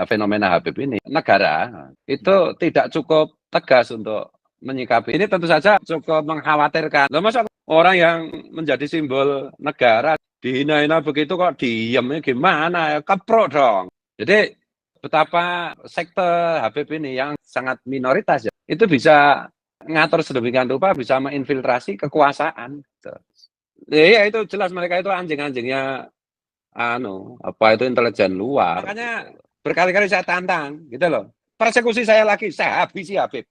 fenomena Habib ini, negara itu tidak cukup tegas untuk menyikapi. Ini tentu saja cukup mengkhawatirkan. Loh, masa orang yang menjadi simbol negara dihina-hina begitu kok diem, gimana ya? Keprok dong. Jadi betapa sekte Habib ini yang sangat minoritas ya, itu bisa ngatur sedemikian rupa, bisa menginfiltrasi kekuasaan. Ya itu jelas mereka itu anjing-anjingnya apa itu intelijen luar. Makanya berkali-kali saya tantang gitu loh. Persekusi saya lagi, saya habisi Habib.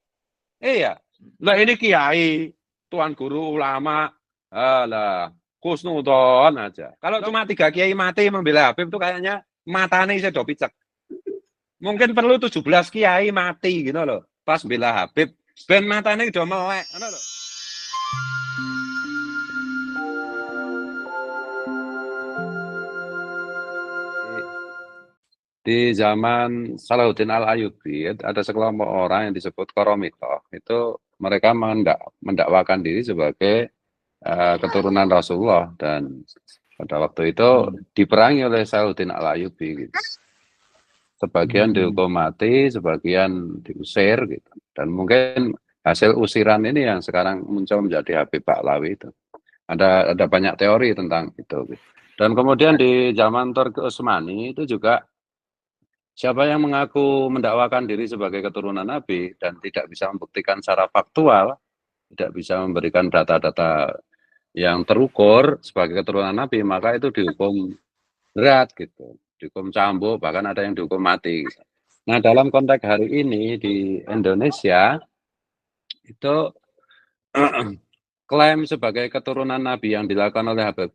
Iya. Lah ini kiai, tuan guru ulama, lah kusnudon aja. Kalau cuma 3 kiai mati membela Habib itu kayaknya matanya saya do picek. Mungkin perlu 17 kiai mati gitu loh. Pas bela Habib, ben matanya do melek, ngono loh. Di zaman Salahuddin Al-Ayyubi ada sekelompok orang yang disebut Koromitoh. Itu mereka mendakwakan diri sebagai keturunan Rasulullah, dan pada waktu itu diperangi oleh Salahuddin Al-Ayyubi gitu. Sebagian dihukum mati, sebagian diusir gitu. Dan mungkin hasil usiran ini yang sekarang muncul menjadi Habib Pahlawi itu. Ada banyak teori tentang itu gitu. Dan kemudian di zaman Turki Utsmani itu juga siapa yang mengaku mendakwakan diri sebagai keturunan Nabi dan tidak bisa membuktikan secara faktual, tidak bisa memberikan data-data yang terukur sebagai keturunan Nabi, maka itu dihukum berat gitu, dihukum cambuk, bahkan ada yang dihukum mati. Nah, dalam konteks hari ini di Indonesia itu klaim sebagai keturunan Nabi yang dilakukan oleh Habib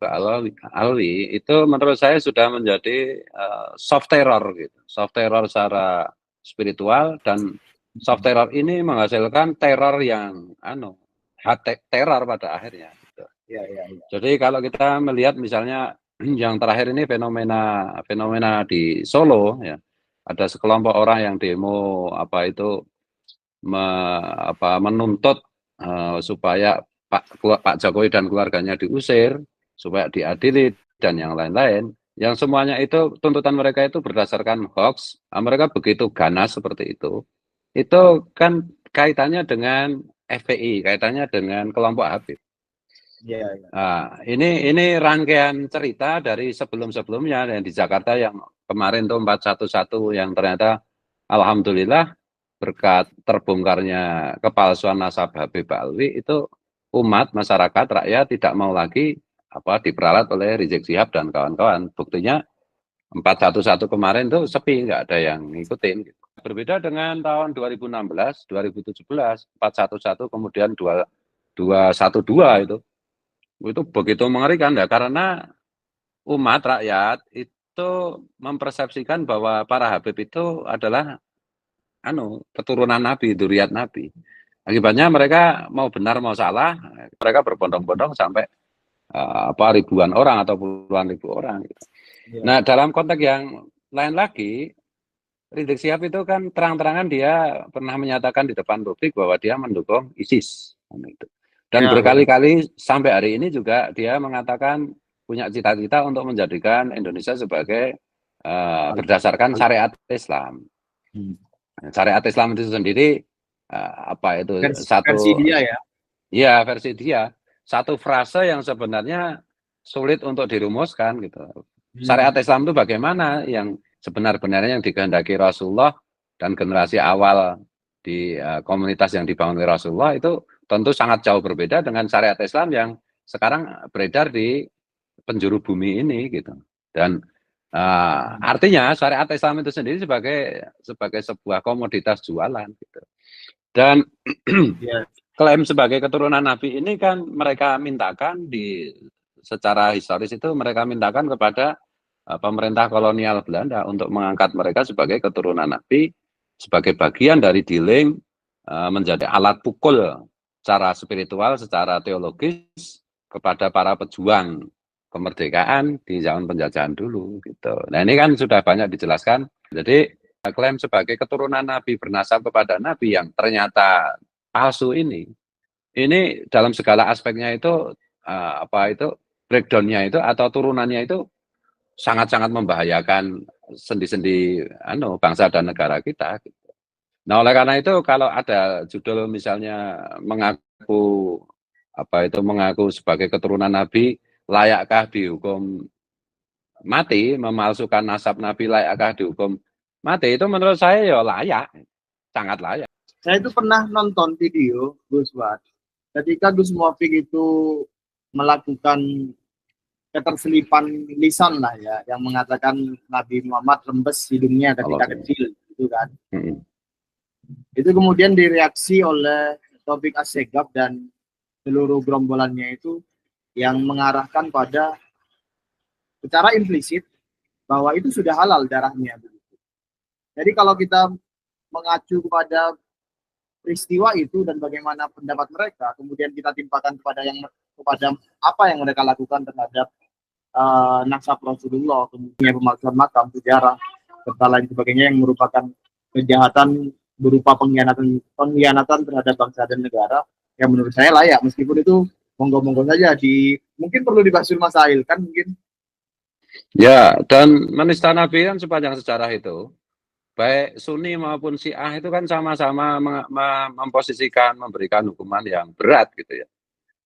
Alwi itu menurut saya sudah menjadi soft terror gitu, soft terror secara spiritual, dan soft terror ini menghasilkan teror yang teror pada akhirnya. Gitu. Ya. Jadi kalau kita melihat misalnya yang terakhir ini fenomena di Solo ya, ada sekelompok orang yang demo menuntut supaya Pak Jokowi dan keluarganya diusir, supaya diadili dan yang lain-lain. Yang semuanya itu tuntutan mereka itu berdasarkan hoax. Mereka begitu ganas seperti itu kan kaitannya dengan FPI, kaitannya dengan kelompok Habib. Ya. Nah, ini rangkaian cerita dari sebelum-sebelumnya yang di Jakarta yang kemarin tuh 411 yang ternyata alhamdulillah berkat terbongkarnya kepalsuan nasab Habib Alwi itu umat, masyarakat, rakyat tidak mau lagi diperalat oleh Rizik Syihab dan kawan-kawan. Buktinya 411 kemarin tuh sepi, nggak ada yang ngikutin. Berbeda dengan tahun 2016, 2017, 411 kemudian 212 itu begitu mengerikan ya, karena umat rakyat itu mempersepsikan bahwa para Habib itu adalah keturunan Nabi, dzurriyyat Nabi. Akibatnya mereka mau benar mau salah, mereka berbondong-bondong sampai ribuan orang atau puluhan ribu orang. Gitu. Ya. Nah, dalam konteks yang lain lagi, Rizik Syihab itu kan terang-terangan dia pernah menyatakan di depan publik bahwa dia mendukung ISIS. Dan berkali-kali sampai hari ini juga dia mengatakan punya cita-cita untuk menjadikan Indonesia sebagai berdasarkan syariat Islam. Syariat Islam itu sendiri versi dia ya? Ya, versi dia. Satu frase yang sebenarnya sulit untuk dirumuskan gitu. Syariat Islam itu bagaimana yang sebenar-benarnya yang dikehendaki Rasulullah dan generasi awal di komunitas yang dibangun oleh Rasulullah itu tentu sangat jauh berbeda dengan syariat Islam yang sekarang beredar di penjuru bumi ini gitu. Dan artinya syariat Islam itu sendiri sebagai sebuah komoditas jualan gitu. Dan klaim sebagai keturunan Nabi ini kan mereka mintakan secara historis itu mereka mintakan kepada pemerintah kolonial Belanda untuk mengangkat mereka sebagai keturunan Nabi sebagai bagian dari dealing menjadi alat pukul secara spiritual, secara teologis kepada para pejuang kemerdekaan di zaman penjajahan dulu gitu. Nah, ini kan sudah banyak dijelaskan. Jadi klaim sebagai keturunan Nabi bernasab kepada Nabi yang ternyata palsu ini dalam segala aspeknya itu breakdownnya itu atau turunannya itu sangat-sangat membahayakan sendi-sendi bangsa dan negara kita. Gitu. Nah, oleh karena itu kalau ada judul misalnya mengaku sebagai keturunan Nabi, layakkah dihukum mati, memalsukan nasab Nabi layakkah dihukum mati, itu menurut saya ya layak, sangat layak. Saya itu pernah nonton video Gus Wat, ketika Gus Muafik itu melakukan keterselipan lisan lah ya, yang mengatakan Nabi Muhammad rembes hidungnya ketika kecil, gitu kan. Itu kemudian direaksi oleh Taufik Assegaf dan seluruh gerombolannya itu yang mengarahkan pada secara implisit bahwa itu sudah halal darahnya. Jadi kalau kita mengacu kepada peristiwa itu dan bagaimana pendapat mereka, kemudian kita timpakan kepada apa yang mereka lakukan terhadap nasab Rasulullah, kemudian pemalsuan makam, sejarah, serta lain sebagainya yang merupakan kejahatan berupa pengkhianatan terhadap bangsa dan negara, yang menurut saya layak, meskipun itu monggo-monggo saja mungkin perlu dibahas masail kan mungkin. Ya, dan menista Nabi kan sepanjang sejarah itu, baik Sunni maupun Syiah itu kan sama-sama memposisikan, memberikan hukuman yang berat gitu ya.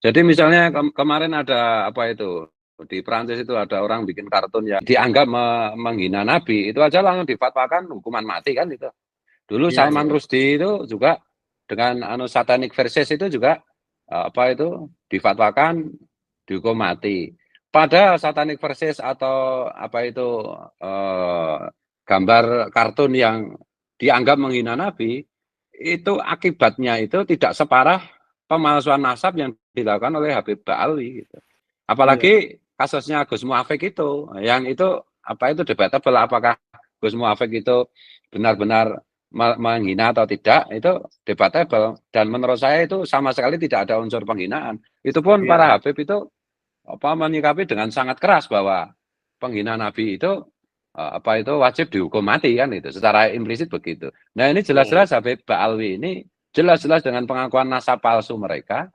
Jadi misalnya kemarin ada di Prancis itu ada orang bikin kartun yang dianggap menghina Nabi, itu aja langsung difatwakan hukuman mati kan itu. Dulu ya, Salman Rushdie itu juga dengan Satanic Verses itu juga difatwakan dihukum mati. Pada Satanic Verses atau gambar kartun yang dianggap menghina Nabi, itu akibatnya itu tidak separah pemalsuan nasab yang dilakukan oleh Habib Ba'alwi gitu. Apalagi kasusnya Gus Muafik itu, yang itu debatable apakah Gus Muafik itu benar-benar menghina atau tidak, itu debatable, dan menurut saya itu sama sekali tidak ada unsur penghinaan. Itu pun para Habib itu menyikapi dengan sangat keras bahwa penghina Nabi itu wajib dihukum mati kan, itu secara implisit begitu. Nah, ini jelas-jelas Habib Ba'alwi ini jelas-jelas dengan pengakuan nasab palsu mereka,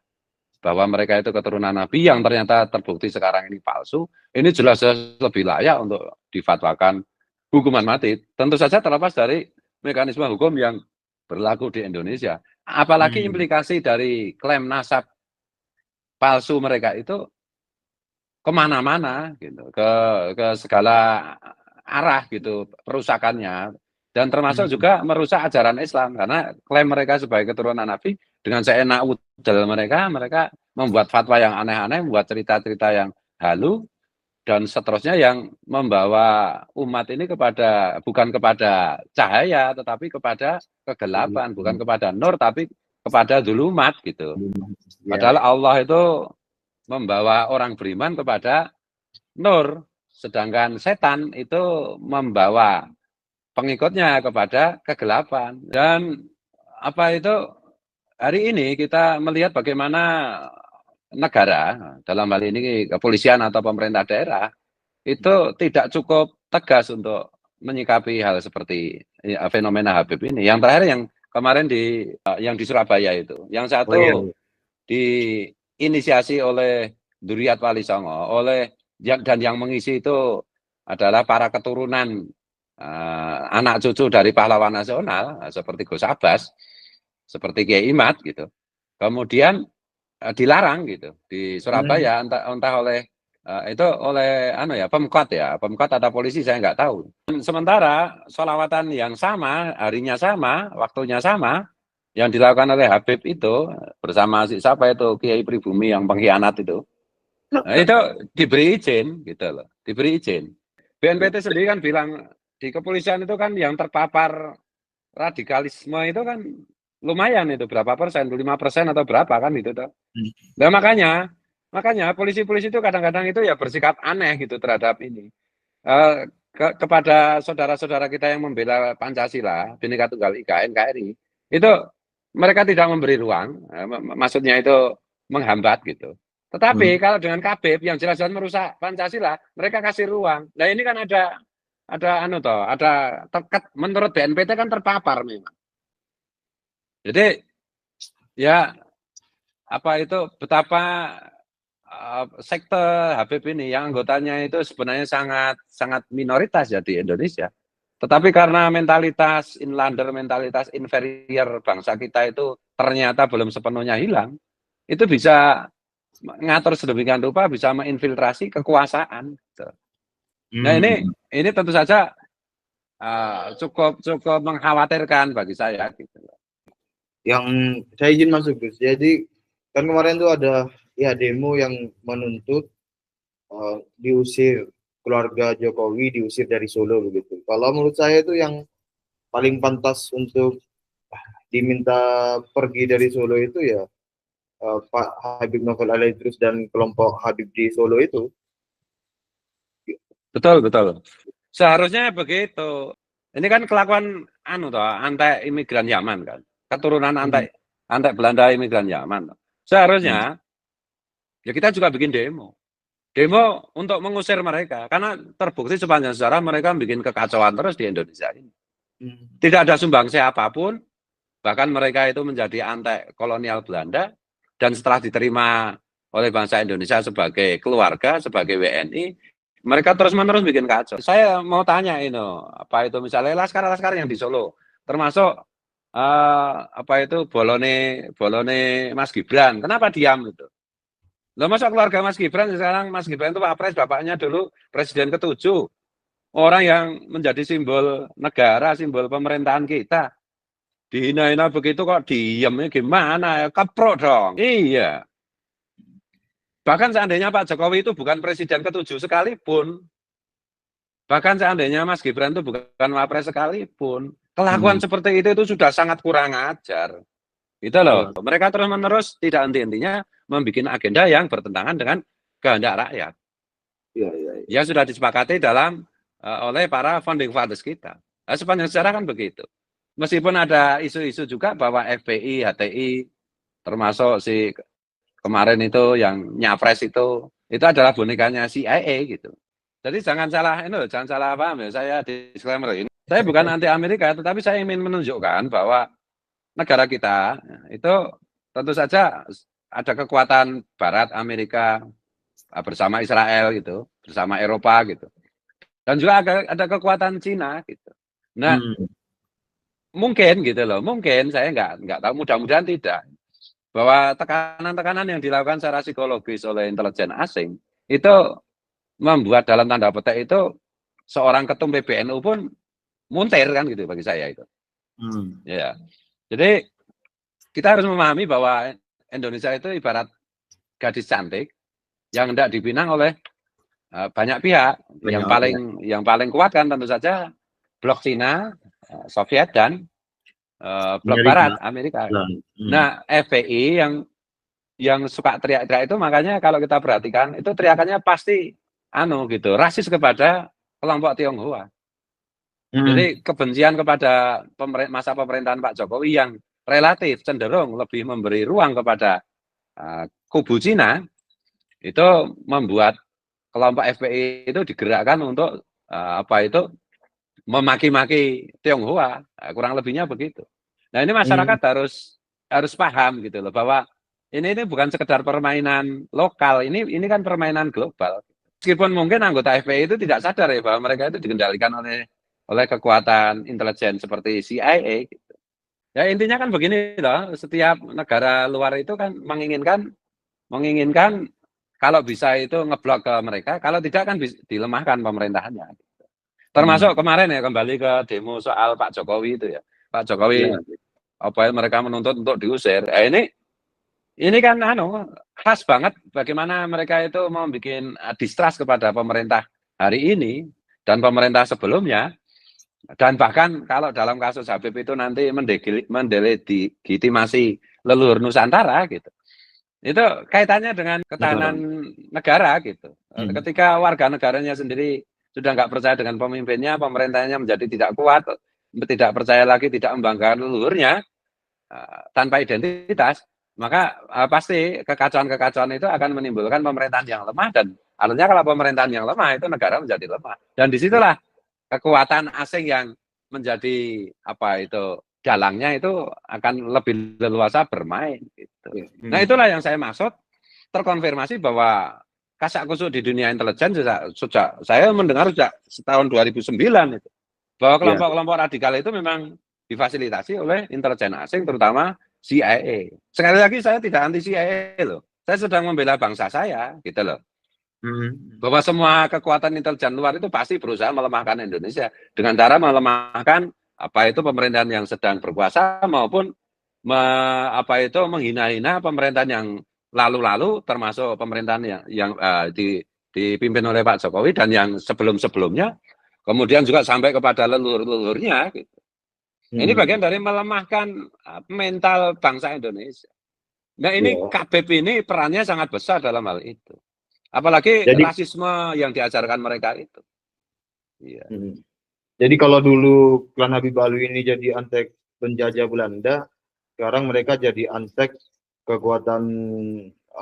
bahwa mereka itu keturunan Nabi yang ternyata terbukti sekarang ini palsu, ini jelas-jelas lebih layak untuk difatwakan hukuman mati. Tentu saja terlepas dari mekanisme hukum yang berlaku di Indonesia. Apalagi implikasi dari klaim nasab palsu mereka itu kemana-mana gitu, ke segala arah gitu perusakannya, dan termasuk juga merusak ajaran Islam, karena klaim mereka sebagai keturunan Nabi dengan seenak udel mereka membuat fatwa yang aneh-aneh, membuat cerita-cerita yang halu dan seterusnya yang membawa umat ini bukan kepada cahaya tetapi kepada kegelapan, bukan kepada nur tapi kepada zulumat gitu. Padahal Allah itu membawa orang beriman kepada nur, sedangkan setan itu membawa pengikutnya kepada kegelapan. Dan hari ini kita melihat bagaimana negara, dalam hal ini kepolisian atau pemerintah daerah, itu tidak cukup tegas untuk menyikapi hal seperti fenomena Habib ini. Yang terakhir yang kemarin yang di Surabaya itu, yang satu diinisiasi oleh Duriat Wali Songo, dan yang mengisi itu adalah para keturunan anak cucu dari pahlawan nasional seperti Gus Abbas, seperti Kiai Imad gitu. Kemudian dilarang gitu di Surabaya, entah oleh Pemkot atau polisi, saya nggak tahu. Sementara sholawatan yang sama, harinya sama, waktunya sama, yang dilakukan oleh Habib itu bersama siapa itu Kiai Pribumi yang pengkhianat itu, itu diberi izin gitu loh, diberi izin. BNPT sendiri kan bilang di kepolisian itu kan yang terpapar radikalisme itu kan lumayan, itu berapa persen, 5% atau berapa kan itu tuh. Nah, makanya polisi-polisi itu kadang-kadang itu ya bersikap aneh gitu terhadap ini. Kepada saudara-saudara kita yang membela Pancasila, Bhinneka Tunggal Ika, NKRI, itu mereka tidak memberi ruang, maksudnya itu menghambat gitu. Tetapi kalau dengan Habib yang jelas-jelas merusak Pancasila, mereka kasih ruang. Nah, ini kan ada menurut BNPT kan terpapar memang. Jadi ya betapa sekte Habib ini yang anggotanya itu sebenarnya sangat minoritas ya di Indonesia. Tetapi karena mentalitas inlander, mentalitas inferior bangsa kita itu ternyata belum sepenuhnya hilang, itu bisa ngatur sedemikian rupa, bisa menginfiltrasi kekuasaan. Gitu. Nah ini tentu saja cukup mengkhawatirkan bagi saya. Gitu. Yang saya izin masuk Gus. Jadi kan kemarin tuh ada ya demo yang menuntut diusir keluarga Jokowi, diusir dari Solo begitu. Kalau menurut saya itu yang paling pantas untuk diminta pergi dari Solo itu ya Pak Habib Novel Alaidrus dan kelompok Habib di Solo itu. Betul. Seharusnya begitu. Ini kan kelakuan antek imigran Yaman kan. Keturunan antek Belanda imigran Yaman. Seharusnya ya kita juga bikin demo. Demo untuk mengusir mereka karena terbukti sepanjang sejarah mereka bikin kekacauan terus di Indonesia ini. Tidak ada sumbangsi apapun, bahkan mereka itu menjadi antek kolonial Belanda dan setelah diterima oleh bangsa Indonesia sebagai keluarga, sebagai WNI, mereka terus-menerus bikin kacau. Saya mau tanya ini, apa itu misalnya laskar-laskar yang di Solo, termasuk apa itu bolone Mas Gibran, kenapa diam itu? Loh, masa keluarga Mas Gibran sekarang Mas Gibran itu Wapres, bapaknya dulu Presiden ke-7. Orang yang menjadi simbol negara, simbol pemerintahan kita. Dihina-hina begitu kok diem, gimana? Keprok dong. Iya. Bahkan seandainya Pak Jokowi itu bukan Presiden ke-7 sekalipun, bahkan seandainya Mas Gibran itu bukan Wapres sekalipun, kelakuan seperti itu sudah sangat kurang ajar. Gitu loh. Mereka terus-menerus tidak henti-hentinya membuat agenda yang bertentangan dengan kehendak rakyat. Yang sudah disepakati oleh para founding fathers kita. Nah, sepanjang sejarah kan begitu. Meskipun ada isu-isu juga bahwa FPI, HTI, termasuk si kemarin itu yang nyapres itu adalah bonekanya CIA gitu. Jadi jangan salah paham ya. Saya disclaimer ini. Saya bukan anti Amerika, tetapi saya ingin menunjukkan bahwa negara kita itu tentu saja ada kekuatan Barat, Amerika bersama Israel gitu, bersama Eropa gitu, dan juga ada kekuatan Cina gitu. Nah, mungkin gitu loh, mungkin saya nggak tahu, mudah-mudahan tidak, bahwa tekanan-tekanan yang dilakukan secara psikologis oleh intelijen asing itu membuat dalam tanda petik itu seorang ketum PBNU pun muntir kan gitu bagi saya itu. Ya. Jadi kita harus memahami bahwa Indonesia itu ibarat gadis cantik yang hendak dipinang oleh banyak pihak. Yang paling kuat kan tentu saja blok Cina, Soviet dan blok Barat, Amerika. Nah, FPI yang suka teriak-teriak itu makanya kalau kita perhatikan itu teriakannya pasti gitu, rasis kepada kelompok Tionghoa. Jadi kebencian kepada masa pemerintahan Pak Jokowi yang relatif cenderung lebih memberi ruang kepada kubu Cina, itu membuat kelompok FPI itu digerakkan untuk memaki-maki Tionghoa, kurang lebihnya begitu. Nah ini masyarakat harus paham gitu loh, bahwa ini bukan sekedar permainan lokal, ini kan permainan global. Meskipun mungkin anggota FPI itu tidak sadar ya bahwa mereka itu dikendalikan oleh kekuatan intelijen seperti CIA gitu. Ya intinya kan begini loh, setiap negara luar itu kan menginginkan kalau bisa itu ngeblok ke mereka, kalau tidak kan dilemahkan pemerintahannya. Gitu. Termasuk kemarin ya, kembali ke demo soal Pak Jokowi itu ya. Pak Jokowi mereka menuntut untuk diusir. Ini kan khas banget bagaimana mereka itu membuat distrust kepada pemerintah hari ini dan pemerintah sebelumnya. Dan bahkan kalau dalam kasus Habib itu nanti mendelegitimasi leluhur Nusantara gitu. Itu kaitannya dengan ketahanan negara gitu. Ketika warga negaranya sendiri sudah nggak percaya dengan pemimpinnya, pemerintahnya menjadi tidak kuat, tidak percaya lagi, tidak membanggakan leluhurnya tanpa identitas, maka pasti kekacauan-kekacauan itu akan menimbulkan pemerintahan yang lemah, dan artinya kalau pemerintahan yang lemah itu negara menjadi lemah. Dan disitulah kekuatan asing yang menjadi dalangnya itu akan lebih leluasa bermain gitu. Nah itulah yang saya maksud, terkonfirmasi bahwa kasak kusuk di dunia intelijen sejak saya mendengar sejak tahun 2009 itu, bahwa kelompok-kelompok radikal itu memang difasilitasi oleh intelijen asing, terutama CIA. Sekali lagi saya tidak anti CIA loh, saya sedang membela bangsa saya gitu loh. Bahwa semua kekuatan intelijen luar itu pasti berusaha melemahkan Indonesia dengan cara melemahkan apa itu pemerintahan yang sedang berkuasa maupun menghina-hina pemerintahan yang lalu-lalu, termasuk pemerintahan yang dipimpin oleh Pak Jokowi dan yang sebelum-sebelumnya, kemudian juga sampai kepada leluhur-leluhurnya gitu. Ini bagian dari melemahkan mental bangsa Indonesia. Nah ini KBP ini perannya sangat besar dalam hal itu. Apalagi rasisme yang diajarkan mereka itu. Iya. Jadi kalau dulu klan Habib Alwi ini jadi antek penjajah Belanda, sekarang mereka jadi antek kekuatan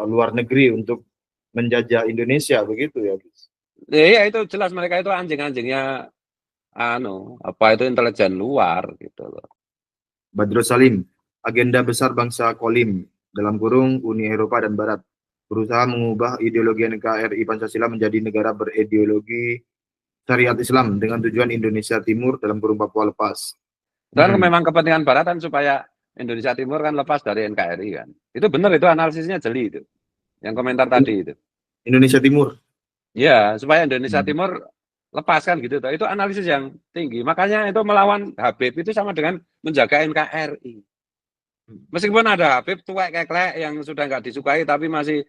luar negeri untuk menjajah Indonesia, begitu ya, Gus? Iya, itu jelas mereka itu anjing-anjingnya intelijen luar gitu loh. Badrus Salim, agenda besar bangsa Kolim dalam kurung Uni Eropa dan Barat berusaha mengubah ideologi NKRI Pancasila menjadi negara berideologi syariat Islam dengan tujuan Indonesia Timur dalam kurung Papua lepas. Dan memang kepentingan Barat kan supaya Indonesia Timur kan lepas dari NKRI kan. Itu benar, itu analisisnya jeli itu. Yang komentar tadi itu. Indonesia Timur. Ya, supaya Indonesia Timur lepas kan gitu. Itu analisis yang tinggi. Makanya itu melawan Habib itu sama dengan menjaga NKRI. Meskipun ada Habib tuwek keklek yang sudah nggak disukai tapi masih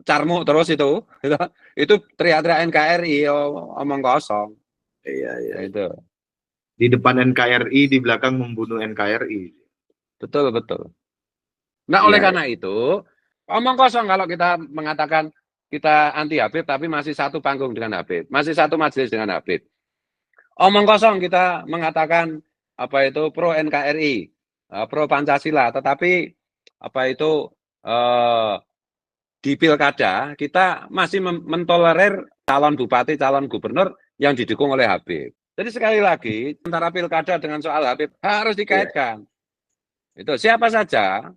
carmuk terus itu teriak-teriak NKRI, omong kosong. Iya. Itu. Di depan NKRI, di belakang membunuh NKRI. Betul. Nah, oleh karena itu, omong kosong kalau kita mengatakan kita anti Habib tapi masih satu panggung dengan Habib, masih satu majelis dengan Habib. Omong kosong kita mengatakan pro NKRI, pro Pancasila, tetapi di pilkada kita masih mentolerir calon bupati, calon gubernur yang didukung oleh Habib. Jadi sekali lagi antara pilkada dengan soal Habib harus dikaitkan. Itu siapa saja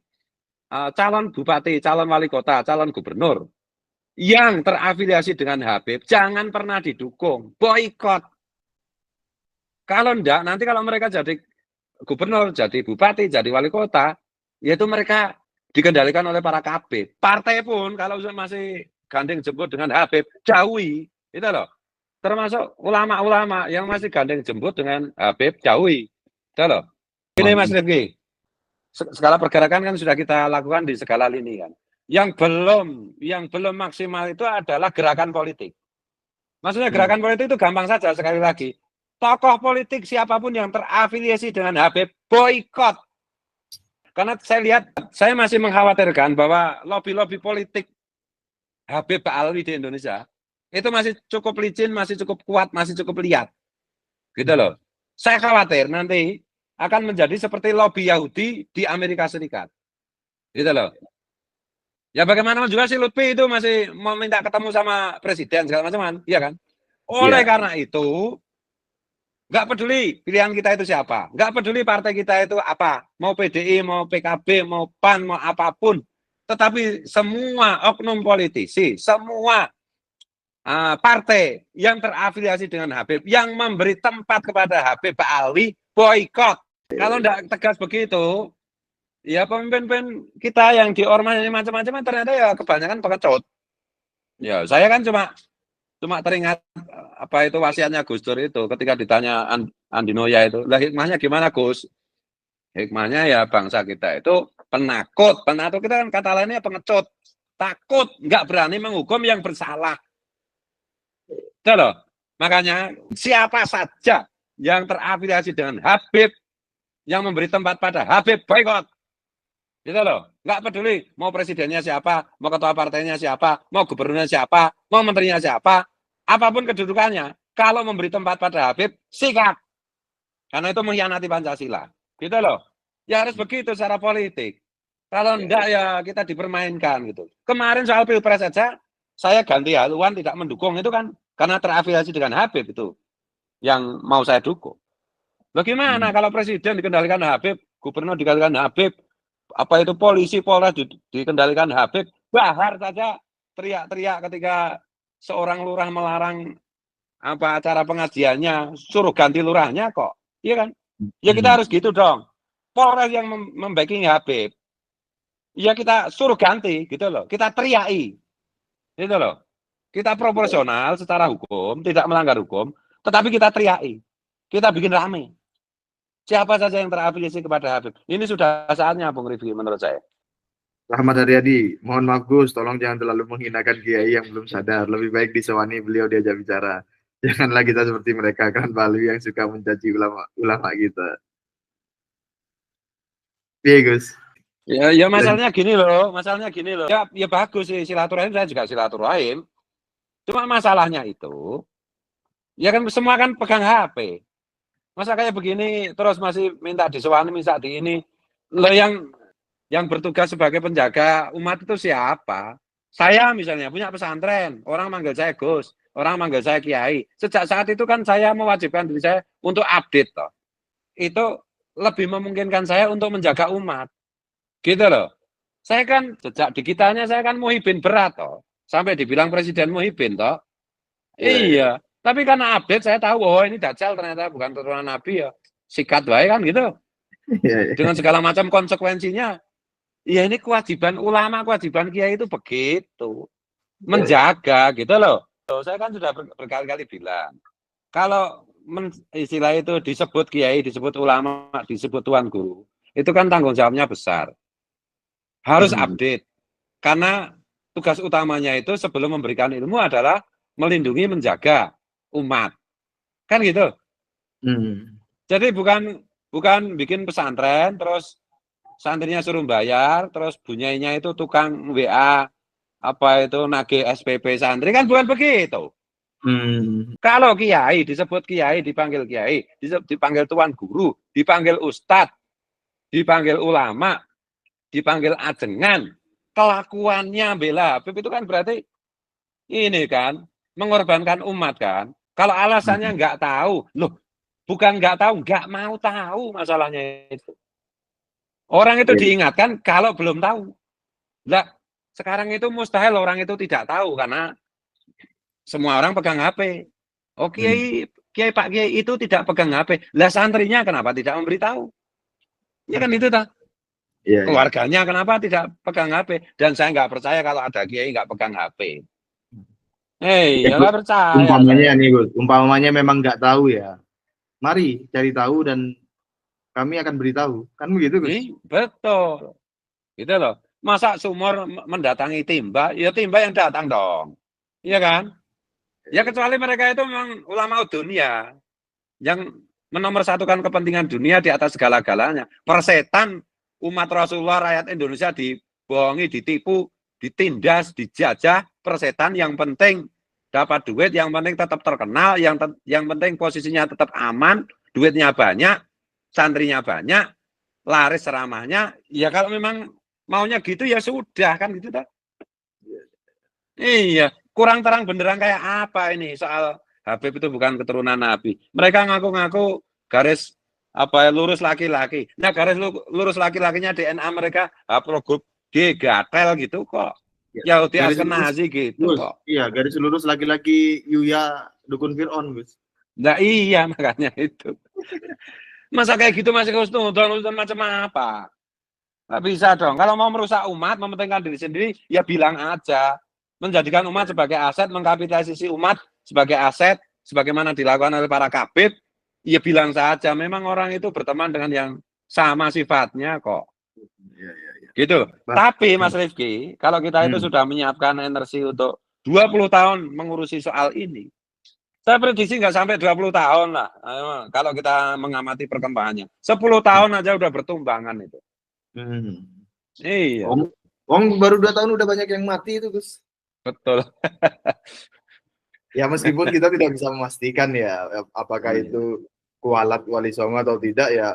calon bupati, calon wali kota, calon gubernur yang terafiliasi dengan Habib jangan pernah didukung, boikot. Kalau enggak, nanti kalau mereka jadi gubernur, jadi bupati, jadi wali kota, yaitu mereka dikendalikan oleh para KB. Partai pun kalau masih gandeng jemput dengan Habib, jauhi. Itu loh. Termasuk ulama-ulama yang masih gandeng jemput dengan Habib, jauhi. Itu loh. Ini Mas Rifki, skala pergerakan kan sudah kita lakukan di segala lini kan. Yang belum maksimal itu adalah gerakan politik. Maksudnya gerakan politik itu gampang saja, sekali lagi. Tokoh politik siapapun yang terafiliasi dengan Habib, boikot. Karena saya masih mengkhawatirkan bahwa lobby-lobby politik Habib Alwi di Indonesia itu masih cukup licin, masih cukup kuat, masih cukup liat. Gitu loh. Saya khawatir nanti akan menjadi seperti lobby Yahudi di Amerika Serikat. Gitu loh. Ya bagaimana juga si Lutfi itu masih mau minta ketemu sama presiden segala macam, iya kan? Oleh karena itu, nggak peduli pilihan kita itu siapa, nggak peduli partai kita itu apa, mau PDI, mau PKB, mau PAN, mau apapun, tetapi semua oknum politisi, semua partai yang terafiliasi dengan Habib, yang memberi tempat kepada Habib Alwi, boikot. Kalau nggak tegas begitu, ya pemimpin kita yang di ormas ini macam-macam ternyata ya kebanyakan pengecut. Ya saya kan cuma teringat wasiatnya Gus Dur itu ketika ditanya Andi Noya itu, lah hikmahnya gimana Gus? Hikmahnya ya bangsa kita itu penakut kita kan kata lainnya pengecut, takut, nggak berani menghukum yang bersalah. Itu loh. Makanya siapa saja yang terafiliasi dengan Habib, yang memberi tempat pada Habib, boikot. Gitu loh. Nggak peduli mau presidennya siapa, mau ketua partainya siapa, mau gubernurnya siapa, mau menterinya siapa, apapun kedudukannya, kalau memberi tempat pada Habib, sikat. Karena itu mengkhianati Pancasila. Gitu loh. Ya harus begitu secara politik. Kalau enggak ya kita dipermainkan gitu. Kemarin soal Pilpres saja, saya ganti haluan tidak mendukung itu kan karena terafiliasi dengan Habib itu yang mau saya dukung. Loh gimana kalau presiden dikendalikan Habib, gubernur dikendalikan Habib, polisi, Polres dikendalikan Habib, bahar saja teriak-teriak ketika seorang lurah melarang apa acara pengajiannya, suruh ganti lurahnya kok. Iya kan? Ya kita harus gitu dong. Polres yang membacking Habib, ya kita suruh ganti gitu loh. Kita teriaki. Gitu loh. Kita proporsional secara hukum, tidak melanggar hukum, tetapi kita teriaki. Kita bikin rame. Siapa saja yang terafiliasi kepada Habib. Ini sudah saatnya Bung Rifki menurut saya. Rahmat Haryadi, mohon maaf Gus, tolong jangan terlalu menghinakan kiai yang belum sadar. Lebih baik disewani beliau diajak bicara. Janganlah kita seperti mereka kan Balwi yang suka mencaci ulama kita. Iya Gus. Ya masalahnya gini loh. Ya bagus sih silaturahim, saya juga silaturahim. Cuma masalahnya itu, ya kan semua kan pegang HP. Masa kayak begini terus masih minta disewani, minta di ini. Lo yang bertugas sebagai penjaga umat itu siapa? Saya misalnya punya pesantren, orang manggil saya Gus, orang manggil saya Kiai. Sejak saat itu kan saya mewajibkan diri saya untuk update toh. Itu lebih memungkinkan saya untuk menjaga umat. Gitu loh. Saya kan sejak digitalnya saya kan muhibin berat toh. Sampai dibilang presiden muhibin toh. Iya. Tapi karena update saya tahu oh ini Dajjal ternyata bukan turunan Nabi ya. Sikat baik kan gitu. Dengan segala macam konsekuensinya. Ya ini kewajiban ulama, kewajiban kiai itu begitu. Menjaga gitu loh. Saya kan sudah berkali-kali bilang. Kalau istilah itu disebut kiai, disebut ulama, disebut tuan guru. Itu kan tanggung jawabnya besar. Harus update. Karena tugas utamanya itu sebelum memberikan ilmu adalah melindungi, menjaga umat. Kan gitu. Jadi bukan bikin pesantren, terus santrinya suruh bayar, terus bunyainya itu tukang WA, apa itu nagih SPP santri, kan bukan begitu. Kalau kiai disebut kiai, dipanggil kiai, dipanggil tuan guru, dipanggil ustadz, dipanggil ulama, dipanggil ajengan, kelakuannya bela Habib itu kan berarti ini kan mengorbankan umat kan. Kalau alasannya nggak tahu, loh bukan nggak tahu, nggak mau tahu masalahnya itu. Orang itu diingatkan kalau belum tahu. Nah, sekarang itu mustahil orang itu tidak tahu karena semua orang pegang HP. Oh Kiai Pak Kiai itu tidak pegang HP. Lah santrinya kenapa tidak memberitahu? Ya kan itu tak. Keluarganya kenapa tidak pegang HP? Dan saya nggak percaya kalau ada Kiai nggak pegang HP. Ya nggak percaya. Umpamanya nih Gus, umpamanya memang nggak tahu ya. Mari cari tahu dan kami akan beritahu. Kan begitu Gus? Betul. Gitu loh. Masa Sumur mendatangi Timba, ya Timba yang datang dong. Iya kan? Ya kecuali mereka itu memang ulama dunia yang menomorsatukan kepentingan dunia di atas segala-galanya. Persetan umat Rasulullah, rakyat Indonesia dibohongi, ditipu, ditindas, dijajah. Persetan yang penting dapat duit, yang penting tetap terkenal, yang penting posisinya tetap aman, duitnya banyak, santrinya banyak, laris ceramahnya. Ya kalau memang maunya gitu ya sudah kan gitu tak? Iya, kurang terang benderang kayak apa ini soal Habib itu bukan keturunan Nabi. Mereka ngaku-ngaku garis apa lurus laki-laki. Nah, garis lurus laki-lakinya DNA mereka haplogrup G gatel gitu kok. Yahudi Askenazi gitu Gus, kok. Iya, garis lurus laki-laki Yuya dukun Fir'aun, Gus. Nah, iya makanya itu. Masa kayak gitu masih husnudon macam apa? Nggak bisa dong. Kalau mau merusak umat, mementingkan diri sendiri, ya bilang aja. Menjadikan umat sebagai aset, mengkapitalisasi umat sebagai aset, sebagaimana dilakukan oleh para kabid, ya bilang saja. Memang orang itu berteman dengan yang sama sifatnya kok. Gitu. Tapi Mas Rifki, kalau kita itu sudah menyiapkan energi untuk 20 tahun mengurusi soal ini, saya prediksi nggak sampai 20 tahun lah. Kalau kita mengamati perkembangannya. 10 tahun aja udah bertumbangan itu. Iya. Baru 2 tahun udah banyak yang mati itu, Gus. Betul. Ya meskipun kita tidak bisa memastikan ya apakah itu kualat Wali Songo atau tidak ya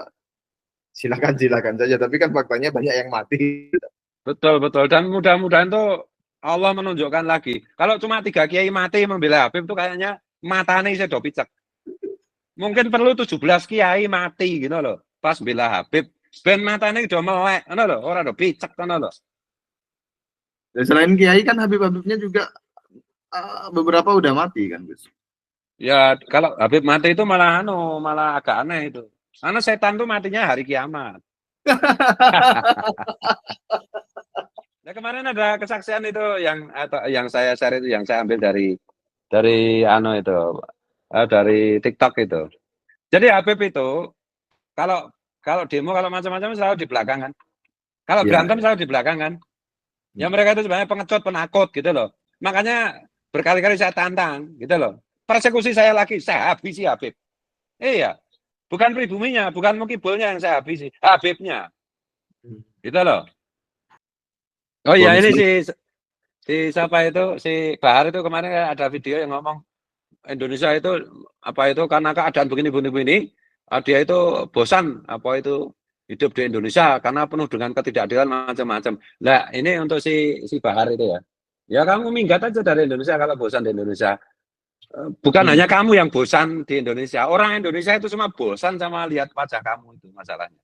silakan saja. Tapi kan faktanya banyak yang mati. Betul. Dan mudah-mudahan tuh Allah menunjukkan lagi. Kalau cuma 3 kiai mati membela Habib tuh kayaknya matanya saya do picek. Mungkin perlu 17 kiai mati gitu loh. Pas bela Habib. Ben matanya udah melek, ngono lho, ora do picek ngono lho. Dan selain Kiai kan Habib-Habibnya juga beberapa udah mati kan, Gus. Ya kalau Habib mati itu malah agak aneh itu. Karena setan tuh matinya hari kiamat. Nah, kemarin ada kesaksian itu yang saya share itu yang saya ambil dari dari TikTok itu. Jadi Habib itu kalau kalau demo kalau macam-macam selalu di belakang kan. Kalau Iya. berantem selalu di belakang kan. Ya mereka itu sebenarnya pengecut, penakut gitu loh. Makanya berkali-kali saya tantang gitu loh. Persekusi saya lagi, saya habisi Habib. Iya. Bukan pribuminya, bukan mukibulnya yang saya habisi, Habibnya. Gitu loh. Oh iya, ini si siapa itu, si Bahar itu kemarin ada video yang ngomong Indonesia itu apa itu karena keadaan begini, dia itu bosan apa itu hidup di Indonesia karena penuh dengan ketidakadilan macam-macam. Nah, ini untuk si Bahar itu ya. Ya kamu minggat aja dari Indonesia kalau bosan di Indonesia. Bukan hanya kamu yang bosan di Indonesia, orang Indonesia itu semua bosan sama lihat wajah kamu itu masalahnya.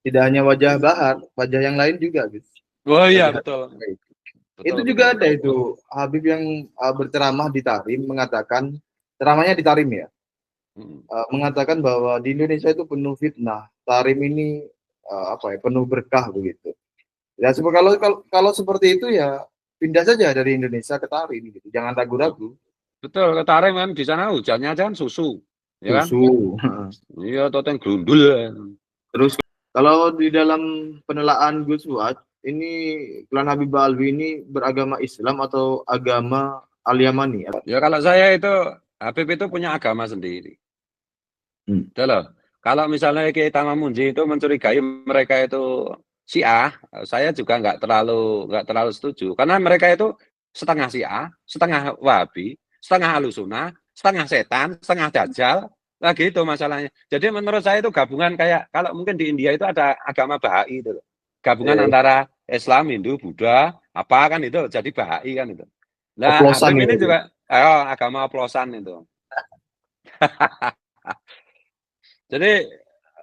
Tidak hanya wajah Bahar, wajah yang lain juga, Gus. Oh iya, betul. Itu juga ada itu Habib yang berceramah di Tarim mengatakan, ceramahnya di Tarim ya, mengatakan bahwa di Indonesia itu penuh fitnah, Tarim ini penuh berkah begitu. Ya kalau seperti itu ya pindah saja dari Indonesia ke Tarim gitu, jangan ragu-ragu. Betul, ke Tarim kan di sana hujannya aja kan susu, ya kan? Susu. Iya, toteng grundul. Terus kalau di dalam penelaan Gus Fuad, ini klan Habib Alwi ini beragama Islam atau agama Al-Yamani? Ya kalau saya itu Habib itu punya agama sendiri. Udah loh. Kalau misalnya kita Mamunji itu mencurigai mereka itu Syiah, saya juga nggak terlalu setuju. Karena mereka itu setengah Syiah, setengah Wahabi, setengah Ahlussunnah, setengah setan, setengah Dajjal. Nah gitu masalahnya. Jadi menurut saya itu gabungan kayak kalau mungkin di India itu ada agama Bahai itu loh. Gabungan antara Islam, Hindu, Buddha, apa kan itu jadi Bahai kan itu. Nah, Oplosan Habib ini gitu. juga agama oplosan itu. Jadi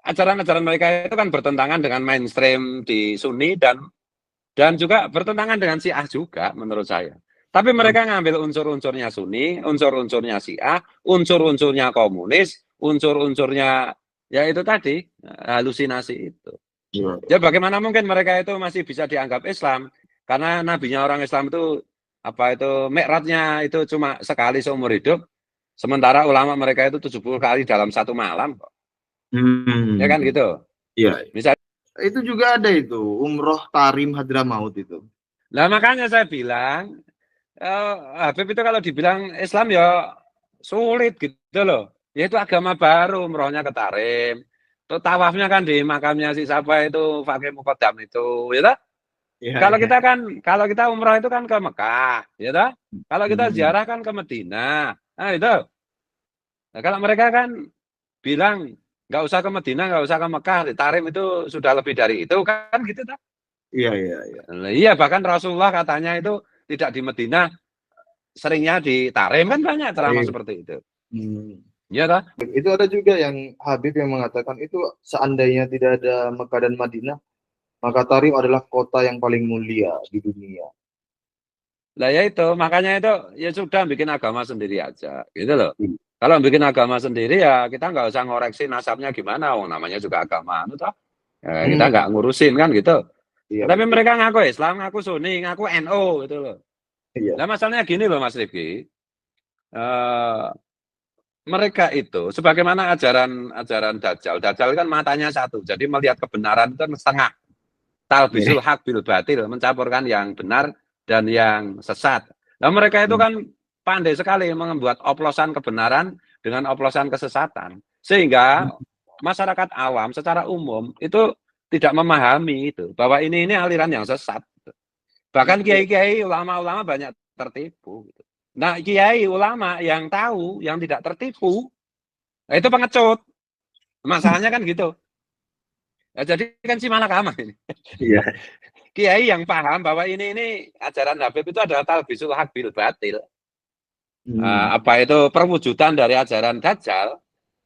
ajaran-ajaran mereka itu kan bertentangan dengan mainstream di Sunni dan juga bertentangan dengan Syiah juga menurut saya. Tapi mereka ngambil unsur-unsurnya Sunni, unsur-unsurnya Syiah, unsur-unsurnya komunis, unsur-unsurnya ya itu tadi halusinasi itu. Ya bagaimana mungkin mereka itu masih bisa dianggap Islam karena nabinya orang Islam itu apa itu mi'rajnya itu cuma sekali seumur hidup, sementara ulama mereka itu 70 kali dalam satu malam kok. Ya kan gitu. Iya. Misal itu juga ada itu umroh Tarim Hadramaut itu. Nah makanya saya bilang Habib itu kalau dibilang Islam ya sulit gitu loh. Ya itu agama baru, umrohnya ke Tarim. Tuh tawafnya kan di makamnya si siapa itu Fakih Muqaddam itu, ya toh? Ya, Kalau kita umroh itu kan ke Mekah, ya toh? Kalau kita ziarah kan ke Madinah. Nah itu. Nah, kalau mereka kan bilang nggak usah ke Madinah, nggak usah ke Mekah, di Tarim itu sudah lebih dari itu kan gitu toh? Iya. Iya, bahkan Rasulullah katanya itu tidak di Madinah, seringnya di Tarim kan banyak ceramah seperti itu. Iya toh? Itu ada juga yang Habib yang mengatakan itu seandainya tidak ada Mekah dan Madinah, maka Tarim adalah kota yang paling mulia di dunia. Lah ya itu, makanya itu ya sudah bikin agama sendiri aja, gitu loh. Kalau bikin agama sendiri ya kita nggak usah ngoreksi nasabnya gimana, namanya juga agama, toh. Ya, kita nggak ngurusin kan gitu. Iya, Tapi betul. mereka ngaku Islam, ngaku Sunni, ngaku NU gitu loh. Iya. Nah masalahnya gini loh Mas Rifki, mereka itu sebagaimana ajaran Dajjal kan matanya satu, jadi melihat kebenaran itu setengah. Talbisul haq bil batil, mencampurkan yang benar dan yang sesat. Nah mereka itu kan pandai sekali membuat oplosan kebenaran dengan oplosan kesesatan. Sehingga masyarakat awam secara umum itu tidak memahami itu bahwa ini aliran yang sesat. Bahkan kiai-kiai ulama-ulama banyak tertipu. Nah kiai ulama yang tahu, yang tidak tertipu, nah itu pengecut. Masalahnya kan gitu. Ya, jadi kan si malakama ini. Iya. Kiai yang paham bahwa ini ajaran Habib itu adalah talbisul haq bil batil. Apa itu perwujudan dari ajaran Dajjal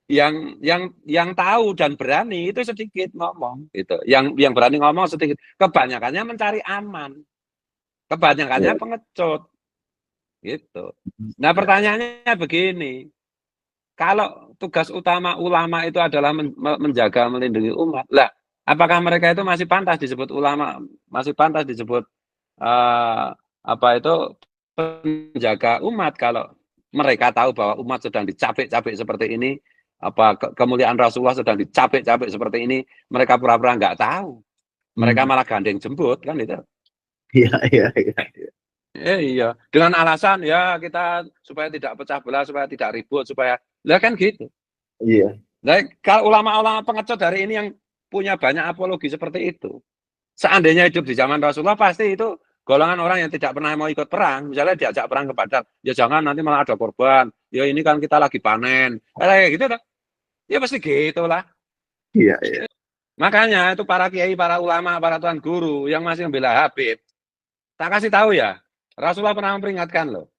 yang tahu dan berani itu sedikit ngomong gitu. Yang berani ngomong sedikit. Kebanyakannya mencari aman. Kebanyakannya pengecut. Gitu. Nah, pertanyaannya begini. Kalau tugas utama ulama itu adalah menjaga, melindungi umat, lah apakah mereka itu masih pantas disebut ulama, masih pantas disebut apa itu penjaga umat kalau mereka tahu bahwa umat sedang dicapek-capek seperti ini, apa kemuliaan Rasulullah sedang dicapek-capek seperti ini, mereka pura-pura nggak tahu, mereka malah gandeng jemput kan itu. Iya. Iya, dengan alasan ya kita supaya tidak pecah belah, supaya tidak ribut, supaya lah kan gitu. Iya. Nah, kalau ulama-ulama pengecut hari ini yang punya banyak apologi seperti itu, seandainya hidup di zaman Rasulullah pasti itu golongan orang yang tidak pernah mau ikut perang, misalnya diajak perang ke Badar, ya jangan nanti malah ada korban, ya ini kan kita lagi panen, kayak gitu kan, ya pasti gitulah. Iya. Makanya itu para kiai, para ulama, para tuan guru yang masih membela Habib, tak kasih tahu ya, Rasulullah pernah memperingatkan loh.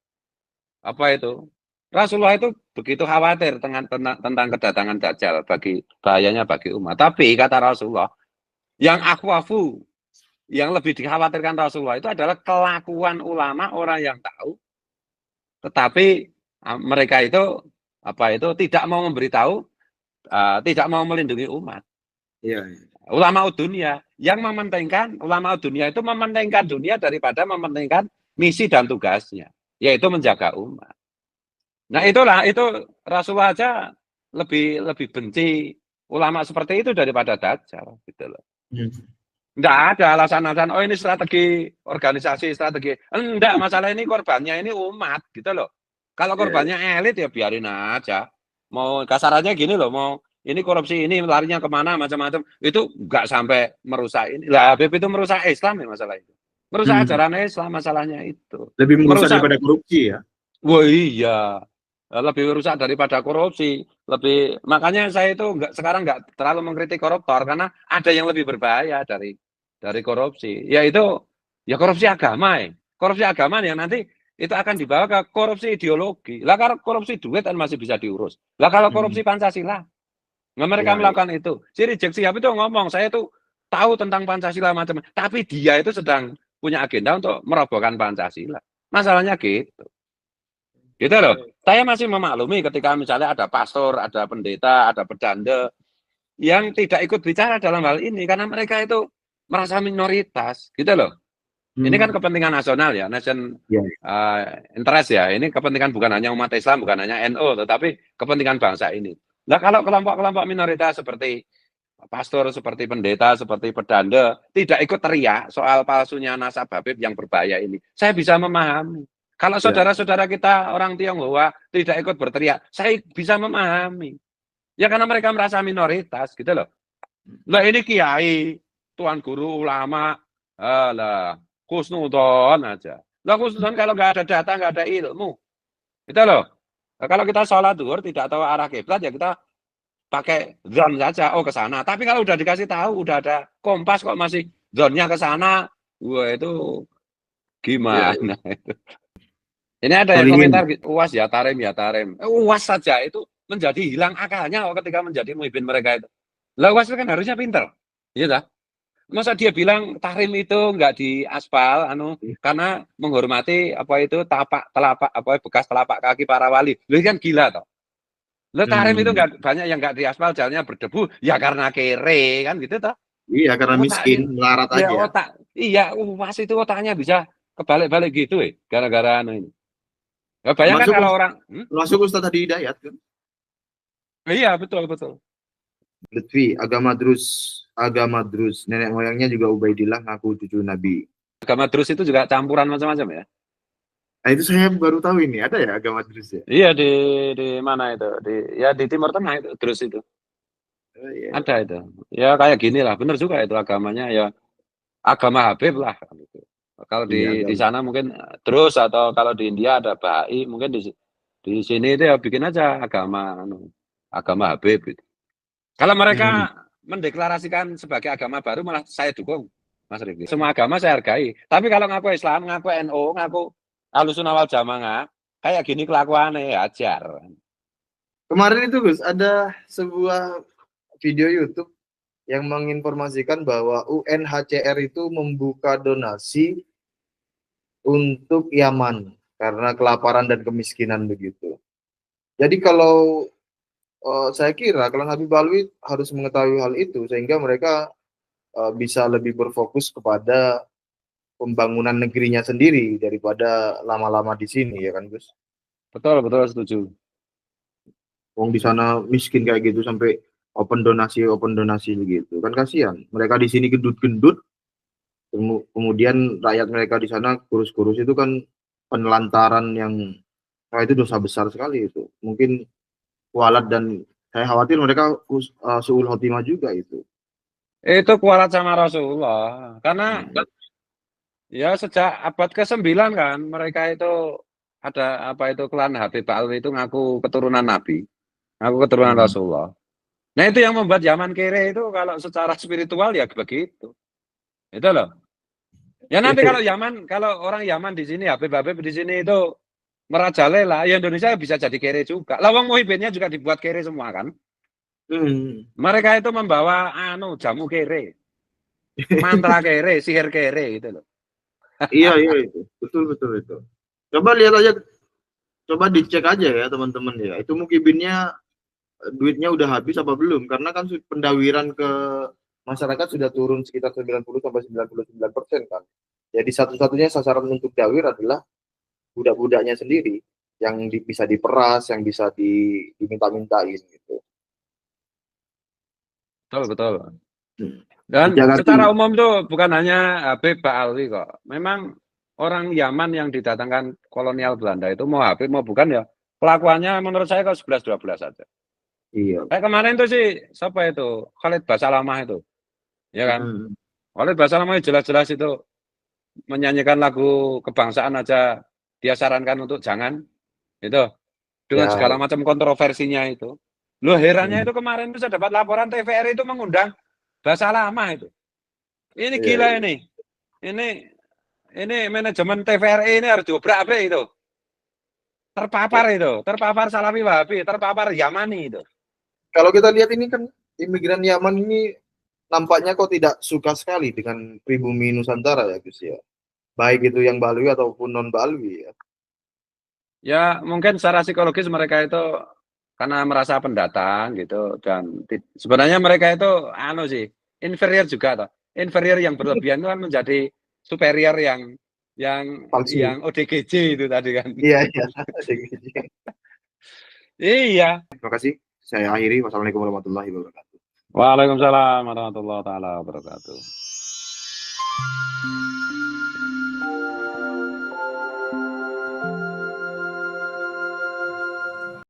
Apa itu? Rasulullah itu begitu khawatir tentang kedatangan Dajjal bagi bahayanya bagi umat. Tapi kata Rasulullah, yang akhwafu, yang lebih dikhawatirkan Rasulullah itu adalah kelakuan ulama orang yang tahu, tetapi mereka itu apa itu tidak mau memberitahu, tidak mau melindungi umat. Iya. Ulama dunia yang mementingkan, ulama dunia itu mementingkan dunia daripada mementingkan misi dan tugasnya, yaitu menjaga umat. Nah itulah, itu Rasulullah aja lebih benci ulama seperti itu daripada Dajjal gitu loh. Enggak ada alasan-alasan, oh ini strategi organisasi, strategi. Enggak, masalah ini korbannya ini umat gitu loh. Kalau korbannya elit ya biarin aja. Mau kasarannya gini loh, mau ini korupsi ini larinya kemana macam-macam, itu enggak sampai merusak ini. Lah Habib itu merusak Islam ya masalah itu. Merusak ajaran Islam masalahnya itu. Lebih merusak daripada korupsi ya. Wah iya, lebih rusak daripada korupsi. Makanya saya itu sekarang nggak terlalu mengkritik koruptor karena ada yang lebih berbahaya dari korupsi. Yaitu ya korupsi agama ya. Korupsi agama yang nanti itu akan dibawa ke korupsi ideologi. Lah kalau korupsi duit kan masih bisa diurus. Lah kalau korupsi Pancasila, mereka melakukan itu. Si Rizik Sihab itu ngomong, saya tuh tahu tentang Pancasila macam, tapi dia itu sedang punya agenda untuk merobohkan Pancasila. Masalahnya gitu. Gitu loh. Saya masih memaklumi ketika misalnya ada pastor, ada pendeta, ada pedanda yang tidak ikut bicara dalam hal ini karena mereka itu merasa minoritas, gitu loh. Ini kan kepentingan nasional ya, nation interest ya. Ini kepentingan bukan hanya umat Islam, bukan hanya NU, tetapi kepentingan bangsa ini. Nah kalau kelompok-kelompok minoritas seperti pastor, seperti pendeta, seperti pedanda tidak ikut teriak soal palsunya nasab Habib yang berbahaya ini, saya bisa memahami. Kalau saudara-saudara kita orang Tionghoa tidak ikut berteriak, saya bisa memahami. Ya karena mereka merasa minoritas gitu loh. Lah ini kiai, tuan guru, ulama, lah khusnudon aja. Lah khusnudon kalau nggak ada data, nggak ada ilmu. Gitu loh. Nah, kalau kita sholat zuhur tidak tahu arah kiblat ya kita pakai zon saja, oh ke sana. Tapi kalau udah dikasih tahu, udah ada kompas kok masih zonnya ke sana, wah itu gimana itu? Ini ada yang komentar, uas ya tarem. Uas saja itu menjadi hilang akalnya ketika menjadi muhibin mereka itu. Lah uas kan harusnya pinter, iya dah. Masa dia bilang tahrim itu nggak diaspal, karena menghormati apa itu telapak bekas telapak kaki para wali. Lu kan gila toh. Lu tahrim itu nggak banyak yang nggak diaspal, jalannya berdebu, ya karena kere kan gitu toh. Iya karena miskin, melarat aja. Iya, uas itu otaknya bisa kebalik-balik gitu gara-gara ini. Ya, bayangkan kalau orang masuk Ustaz Hadi Hidayat kan? Iya, betul. Lutfi, agama Drus, nenek moyangnya juga Ubaidillah ngaku cucu Nabi. Agama Drus itu juga campuran macam-macam ya? Nah, itu saya baru tahu ini, ada ya agama Drus ya? Iya, di mana itu? Di Timur Tengah itu Drus itu. Oh, iya. Ada itu. Ya kayak gini lah, benar juga itu agamanya ya agama Habib lah gitu. Kalau di sana mungkin terus, atau kalau di India ada Bahai, mungkin di sini itu ya bikin aja agama Habib gitu. Kalau mereka mendeklarasikan sebagai agama baru malah saya dukung, Mas Rifki. Semua agama saya hargai. Tapi kalau ngaku Islam, ngaku NU, ngaku Ahlussunnah wal Jamaah, kayak gini kelakuannya ajar. Kemarin itu Gus, ada sebuah video YouTube yang menginformasikan bahwa UNHCR itu membuka donasi untuk Yaman karena kelaparan dan kemiskinan begitu. Jadi kalau saya kira kalau Habib Alwi harus mengetahui hal itu sehingga mereka bisa lebih berfokus kepada pembangunan negerinya sendiri daripada lama-lama di sini ya kan Gus. Betul, betul, setuju. Wong di sana miskin kayak gitu sampai open donasi begitu kan kasihan. Mereka di sini gendut-gendut, kemudian rakyat mereka di sana kurus-kurus itu kan penelantaran yang itu dosa besar sekali itu. Mungkin kualat dan saya khawatir mereka suul khotimah juga itu. Itu kualat sama Rasulullah. Karena ya sejak abad ke-9 kan mereka itu ada apa itu klan Habib Alwi itu ngaku keturunan Nabi, ngaku keturunan Rasulullah. Nah itu yang membuat Yaman kere itu kalau secara spiritual ya begitu. Itu loh. Ya nanti kalau orang Yaman di sini, Habib di sini itu merajalela, ya Indonesia bisa jadi kere juga. Lawang Muhibinnya juga dibuat kere semua kan. Mereka itu membawa jamu kere, mantra kere, sihir kere gitu loh. Iya itu, betul itu. Coba lihat aja, coba dicek aja ya teman-teman ya. Itu Muhibinnya duitnya udah habis apa belum? Karena kan pendawiran ke masyarakat sudah turun sekitar 90-99% kan. Jadi satu-satunya sasaran untuk dawir adalah budak-budaknya sendiri yang bisa diperas, yang bisa diminta-mintain gitu. Betul. Dan secara umum tuh bukan hanya Habib Alwi kok. Memang orang Yaman yang didatangkan kolonial Belanda itu mau Habib mau bukan ya kelakuannya menurut saya kok 11-12 saja. Iya. Kayak kemarin tuh sih siapa itu Khalid Basalamah itu, ya kan? Khalid Basalamah jelas-jelas itu menyanyikan lagu kebangsaan aja dia sarankan untuk jangan itu dengan segala macam kontroversinya itu. Loh herannya itu kemarin itu saya dapat laporan TVRI itu mengundang Basalamah itu. Ini gila ini. Ini manajemen TVRI ini harus diobrak-abrik itu. Terpapar Salafi Wahabi, terpapar Yamani itu. Kalau kita lihat ini kan imigran Yaman ini nampaknya kok tidak suka sekali dengan pribumi Nusantara ya Gus ya. Baik itu yang Balwi ataupun non Balwi ya. Ya mungkin secara psikologis mereka itu karena merasa pendatang gitu dan sebenarnya mereka itu inferior juga toh. Inferior yang berlebihan itu kan menjadi superior yang ODGJ itu tadi kan. Iya. Iya. Terima kasih. Saya akhiri. Wassalamualaikum warahmatullahi wabarakatuh. Waalaikumsalam warahmatullahi wabarakatuh.